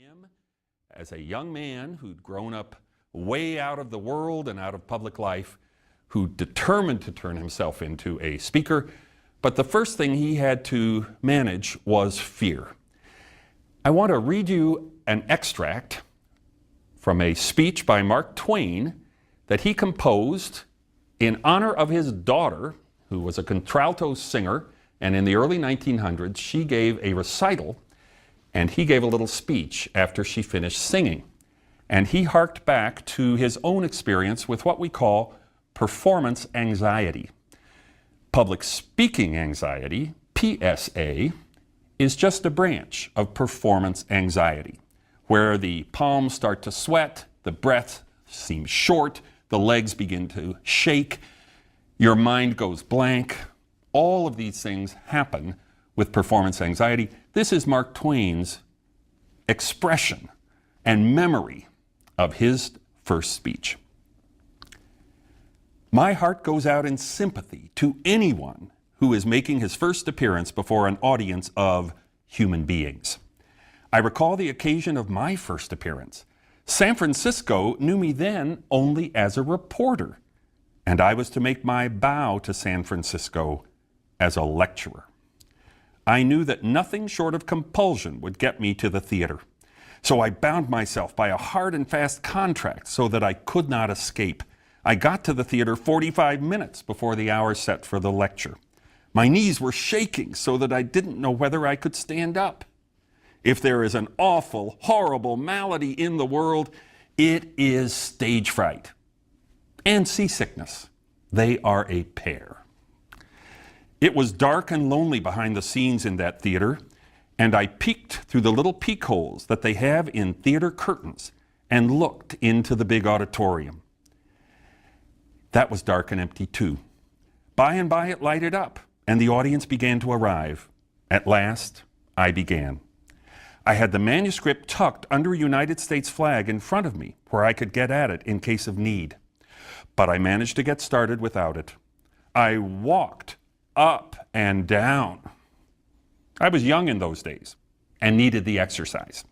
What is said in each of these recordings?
him as a young man who'd grown up way out of the world and out of public life, who determined to turn himself into a speaker, but the first thing he had to manage was fear. I want to read you an extract from a speech by Mark Twain that he composed in honor of his daughter, who was a contralto singer, and in the early 1900s she gave a recital and he gave a little speech after she finished singing. And he harked back to his own experience with what we call performance anxiety. Public speaking anxiety, PSA, is just a branch of performance anxiety, where the palms start to sweat, the breath seems short, the legs begin to shake, your mind goes blank. All of these things happen with performance anxiety. This is Mark Twain's expression and memory of his first speech. My heart goes out in sympathy to anyone who is making his first appearance before an audience of human beings. I recall the occasion of my first appearance. San Francisco knew me then only as a reporter, and I was to make my bow to San Francisco as a lecturer. I knew that nothing short of compulsion would get me to the theater, so I bound myself by a hard and fast contract so that I could not escape. I got to the theater 45 minutes before the hour set for the lecture. My knees were shaking so that I didn't know whether I could stand up. If there is an awful, horrible malady in the world, it is stage fright and seasickness. They are a pair. It was dark and lonely behind the scenes in that theater, and I peeked through the little peek holes that they have in theater curtains and looked into the big auditorium. That was dark and empty too. By and by it lighted up, and the audience began to arrive. At last, I began. I had the manuscript tucked under a United States flag in front of me where I could get at it in case of need. But I managed to get started without it. I walked up and down. I was young in those days and needed the exercise.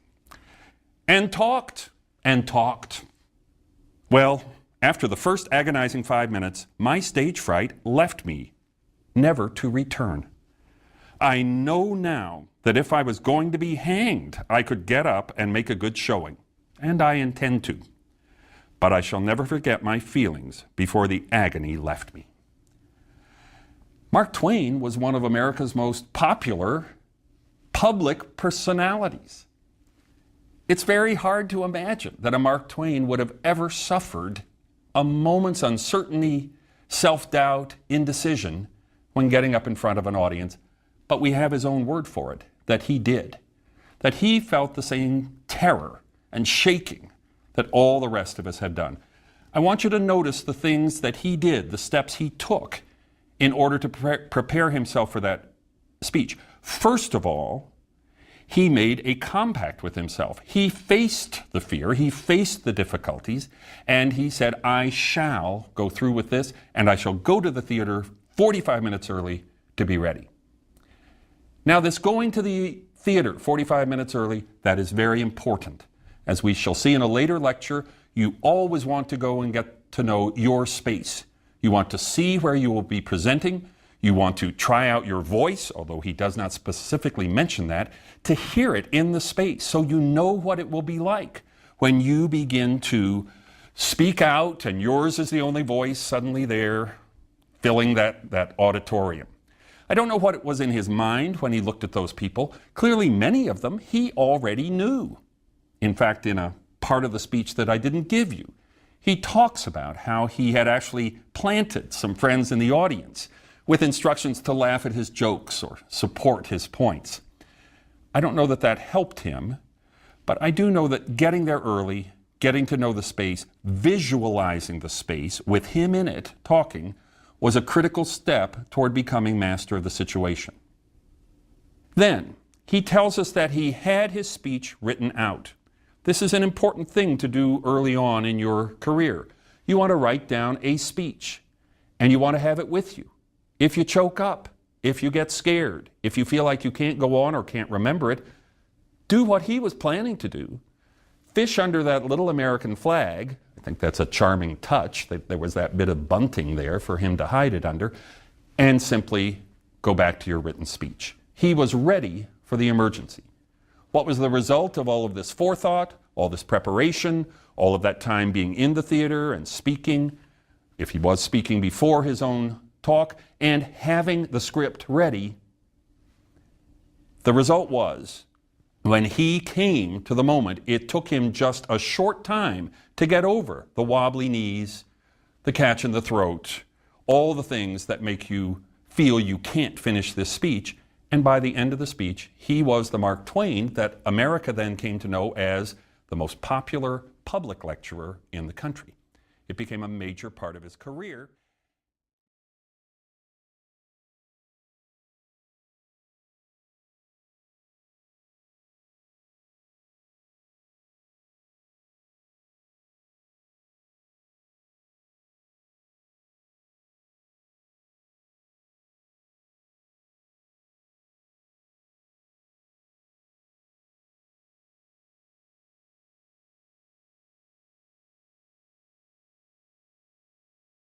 And talked and talked. Well, after the first agonizing 5 minutes, my stage fright left me, never to return. I know now that if I was going to be hanged, I could get up and make a good showing, and I intend to. But I shall never forget my feelings before the agony left me. Mark Twain was one of America's most popular public personalities. It's very hard to imagine that a Mark Twain would have ever suffered a moment's uncertainty, self-doubt, indecision when getting up in front of an audience, but we have his own word for it, that he did. That he felt the same terror and shaking that all the rest of us had done. I want you to notice the things that he did, the steps he took in order to prepare himself for that speech. First of all, he made a compact with himself. He faced the fear, he faced the difficulties, and he said, I shall go through with this, and I shall go to the theater 45 minutes early to be ready. Now, this going to the theater 45 minutes early, that is very important. As we shall see in a later lecture, you always want to go and get to know your space. You want to see where you will be presenting. You want to try out your voice, although he does not specifically mention that, to hear it in the space so you know what it will be like when you begin to speak out and yours is the only voice suddenly there filling that auditorium. I don't know what it was in his mind when he looked at those people. Clearly, many of them he already knew. In fact, in a part of the speech that I didn't give you, he talks about how he had actually planted some friends in the audience with instructions to laugh at his jokes or support his points. I don't know that that helped him, but I do know that getting there early, getting to know the space, visualizing the space with him in it, talking, was a critical step toward becoming master of the situation. Then, he tells us that he had his speech written out. This is an important thing to do early on in your career. You want to write down a speech, and you want to have it with you. If you choke up, if you get scared, if you feel like you can't go on or can't remember it, do what he was planning to do. fish under that little American flag. I think that's a charming touch. There was that bit of bunting there for him to hide it under, and simply go back to your written speech. He was ready for the emergency. What was the result of all of this forethought, all this preparation, all of that time being in the theater and speaking, if he was speaking before his own talk, and having the script ready? The result was, when he came to the moment, it took him just a short time to get over the wobbly knees, the catch in the throat, all the things that make you feel you can't finish this speech. And by the end of the speech, he was the Mark Twain that America then came to know as the most popular public lecturer in the country. It became a major part of his career.